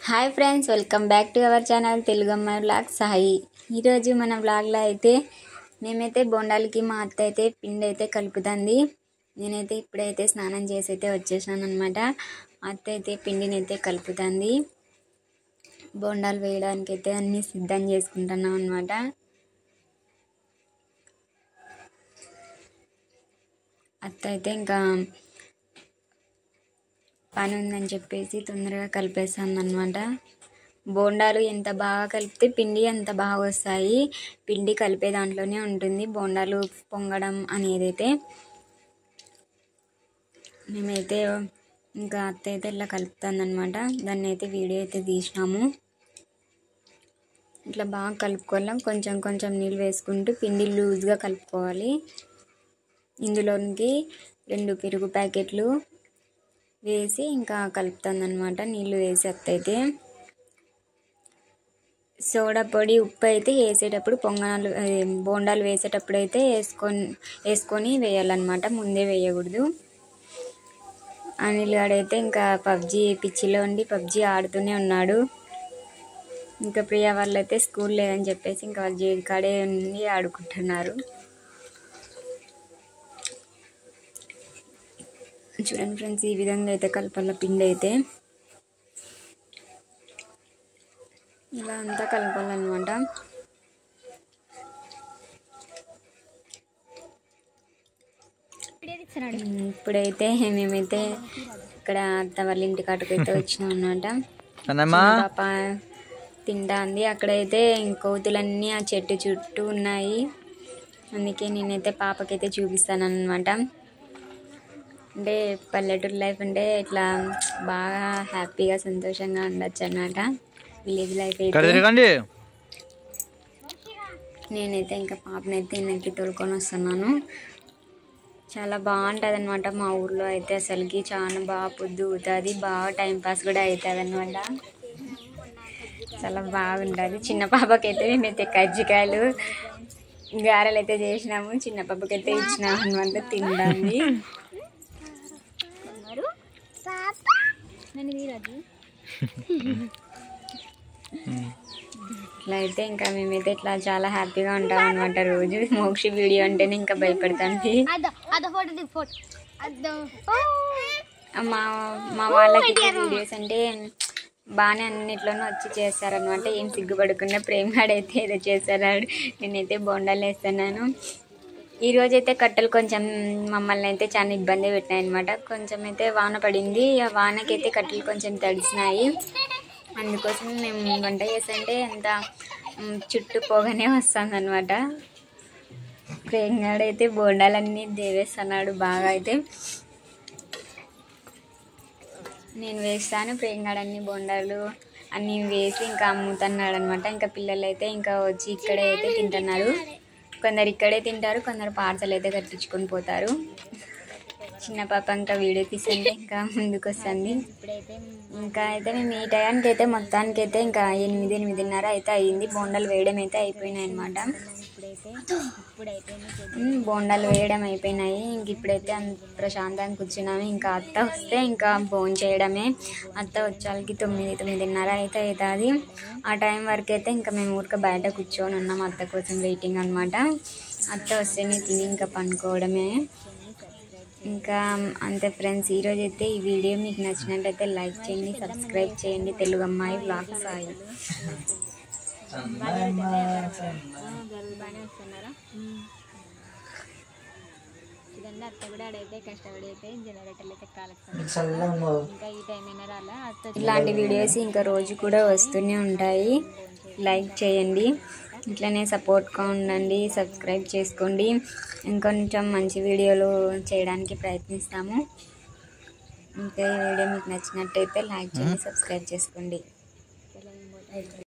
Hi friends, welcome back to our channel Telugu అమ్మాయి vlog Sai. ఈరోజు మన వ్లాగ్లో అయితే మేమైతే బోండాలకి మా అత్త అయితే పిండి అయితే కలుపుతుంది. నేనైతే ఇప్పుడైతే స్నానం చేసి అయితే వచ్చేసాను అనమాట. అత్త అయితే పిండిని అయితే కలుపుతుంది. బోండాలు వేయడానికి అయితే అన్నీ సిద్ధం చేసుకుంటున్నాం అనమాట. అత్త అయితే ఇంకా పని ఉందని చెప్పేసి తొందరగా కలిపేస్తాను అనమాట. బోండాలు ఎంత బాగా కలిపితే పిండి అంత బాగా వస్తాయి. పిండి కలిపే దాంట్లోనే ఉంటుంది బోండాలు పొంగడం అనేది. అయితే మేమైతే ఇంకా అత్త అయితే ఇట్లా కలుపుతుంది అనమాట. దాన్ని అయితే వీడియో అయితే తీసినాము. ఇట్లా బాగా కలుపుకోవాలి. కొంచెం కొంచెం నీళ్ళు వేసుకుంటూ పిండి లూజ్గా కలుపుకోవాలి. ఇందులోనికి 2 పెరుగు ప్యాకెట్లు వేసి ఇంకా కలుపుతుంది అనమాట. నీళ్ళు వేసి అత్త అయితే సోడా పొడి, ఉప్పు అయితే వేసేటప్పుడు బోండాలు వేసేటప్పుడు అయితే వేసుకొని వేయాలన్నమాట. ముందే వేయకూడదు. అనిల్ గాడైతే ఇంకా పిచ్చిలో ఉండి పబ్జీ ఆడుతూనే ఉన్నాడు. ఇంకా ప్రియా వాళ్ళు అయితే స్కూల్ లేదని చెప్పేసి ఇంకా వాళ్ళు జైలు కాడే ఉండి ఆడుకుంటున్నారు. చూడండి ఫ్రెండ్స్, ఈ విధంగా అయితే కలపాల పిండి అయితే. ఇలా అంతా కలపాలన్నమాట. ఇప్పుడైతే మేమైతే ఇక్కడ అత్త వాళ్ళ ఇంటి కాటుకైతే వచ్చినాం అన్నమాట. పాప తింటాంది. అక్కడైతే కోతులన్నీ ఆ చెట్టు చుట్టూ ఉన్నాయి. అందుకే నేనైతే పాపకైతే చూపిస్తాను అన్నమాట. అంటే పల్లెటూరు లైఫ్ అంటే ఇట్లా బాగా హ్యాపీగా సంతోషంగా ఉండొచ్చు అన్నమాట. విలేజ్ లైఫ్ అయితే నేనైతే ఇంకా పాపనైతే ఇంటికి తోలుకొని వస్తున్నాను. చాలా బాగుంటుంది అనమాట. మా ఊర్లో అయితే అసలుకి చాలా బాగా పొద్దు అవుతుంది. బాగా టైంపాస్ కూడా అవుతుంది అనమాట. చాలా బాగుంటుంది. చిన్న పాపకైతే మేమైతే కజ్జికాయలు గారెలు అయితే చేసినాము. చిన్న పాపకైతే ఇచ్చినాము అనమాట తినడానికి. ఇట్లా అయితే ఇంకా మేమైతే ఇట్లా చాలా హ్యాపీగా ఉంటాం అనమాట. రోజు మోక్షి వీడియో అంటేనే ఇంకా భయపడతాను. మా వాళ్ళకి వీడియోస్ అంటే బాగానే అన్నిట్లోనూ వచ్చి చేస్తారనమాట. ఏం సిగ్గుపడకుండా ప్రేమగాడైతే ఏదో చేస్తాడు. నేనైతే బోండాలు వేస్తున్నాను. ఈరోజైతే కట్టెలు కొంచెం మమ్మల్ని అయితే చాలా ఇబ్బంది పెట్టినాయి అనమాట. కొంచెం అయితే వాన పడింది. ఆ వానకైతే కట్టెలు కొంచెం తడిసినాయి. అందుకోసం మేము వంట చేస్తుంటే అంత చుట్టూ పోగానే వస్తుంది అనమాట. ప్రేంగాడైతే బోండాలన్నీ దేవేస్తున్నాడు బాగా. అయితే నేను వేస్తాను, ప్రేంగాడన్ని బోండాలు అన్నీ వేసి ఇంకా అమ్ముతున్నాడు అనమాట. ఇంకా పిల్లలు అయితే ఇంకా వచ్చి ఇక్కడే అయితే తింటున్నారు. కొందరు ఇక్కడే తింటారు, కొందరు పార్సల్ అయితే కట్టించుకొని పోతారు. చిన్న పాప ఇంకా వీడియో తీస్తుంటే ఇంకా ముందుకు వస్తుంది. ఇంకా అయితే మేము ఈ టయానికి అయితే మొత్తానికైతే ఇంకా 8-8:30 అయితే అయ్యింది. బోండాలు వేయడం అయితే అయిపోయినాయి అనమాట. బోండాలు వేయడం అయిపోయినాయి. ఇంక ఇప్పుడైతే ప్రశాంతంగా కూర్చున్నాము. ఇంకా అత్త వస్తే ఇంకా భోజనం చేయడమే. అత్త వచ్చాలకి 9-9:30 అయితే అవుతుంది. ఆ టైం వరకు అయితే ఇంకా మేము ఊరికే బయట కూర్చొని ఉన్నాం అత్త కోసం వెయిటింగ్ అనమాట. అత్త వస్తేనే తిని ఇంకా పనుకోవడమే. ఇంకా అంతే ఫ్రెండ్స్, ఈరోజు అయితే ఈ వీడియో మీకు నచ్చినట్లయితే లైక్ చేయండి, సబ్స్క్రైబ్ చేయండి. తెలుగు అమ్మాయి వ్లాగ్ సాయి. ఇదంతా అత్త కూడా ఆడైతే కష్టపడి అయితే జనరేటర్లు అయితే కాలుస్తాను. ఇంకా ఈ టైం అయినా రాలా. ఇలాంటి వీడియోస్ ఇంకా రోజు కూడా వస్తూనే ఉంటాయి. లైక్ చేయండి, ఇట్లనే సపోర్ట్గా ఉండండి, సబ్స్క్రైబ్ చేసుకోండి. ఇంకొంచెం మంచి వీడియోలు చేయడానికి ప్రయత్నిస్తాము. ఇంకా ఈ వీడియో మీకు నచ్చినట్టయితే లైక్ చేయండి, సబ్స్క్రైబ్ చేసుకోండి.